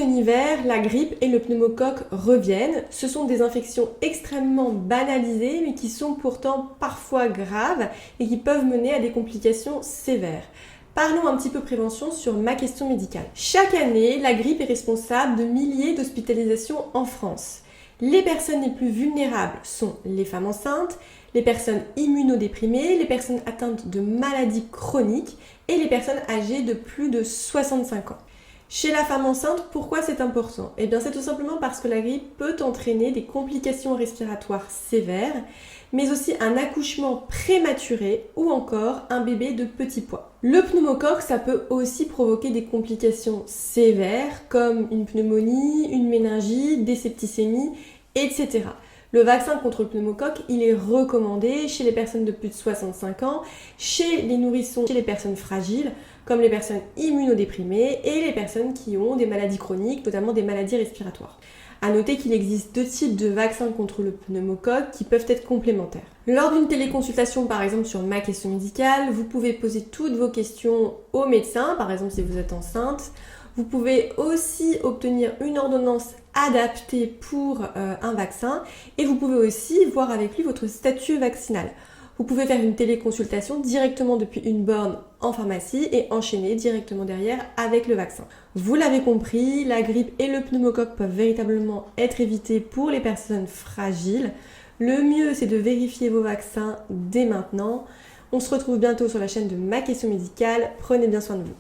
l'automne-hiver, la grippe et le pneumocoque reviennent. Ce sont des infections extrêmement banalisées mais qui sont pourtant parfois graves et qui peuvent mener à des complications sévères. Parlons un petit peu prévention sur ma question médicale. Chaque année, la grippe est responsable de milliers d'hospitalisations en France. Les personnes les plus vulnérables sont les femmes enceintes, les personnes immunodéprimées, les personnes atteintes de maladies chroniques et les personnes âgées de plus de 65 ans. Chez la femme enceinte, pourquoi c'est important ? Eh bien, c'est tout simplement parce que la grippe peut entraîner des complications respiratoires sévères, mais aussi un accouchement prématuré ou encore un bébé de petit poids. Le pneumocoque, ça peut aussi provoquer des complications sévères comme une pneumonie, une méningite, des septicémies, etc. Le vaccin contre le pneumocoque, il est recommandé chez les personnes de plus de 65 ans, chez les nourrissons, chez les personnes fragiles, comme les personnes immunodéprimées et les personnes qui ont des maladies chroniques, notamment des maladies respiratoires. A noter qu'il existe 2 types de vaccins contre le pneumocoque qui peuvent être complémentaires. Lors d'une téléconsultation, par exemple sur ma question médicale, vous pouvez poser toutes vos questions au médecin, par exemple si vous êtes enceinte. Vous pouvez aussi obtenir une ordonnance adaptée pour un vaccin et vous pouvez aussi voir avec lui votre statut vaccinal. Vous pouvez faire une téléconsultation directement depuis une borne en pharmacie et enchaîner directement derrière avec le vaccin. Vous l'avez compris, la grippe et le pneumocoque peuvent véritablement être évités pour les personnes fragiles. Le mieux, c'est de vérifier vos vaccins dès maintenant. On se retrouve bientôt sur la chaîne de Ma Question Médicale. Prenez bien soin de vous.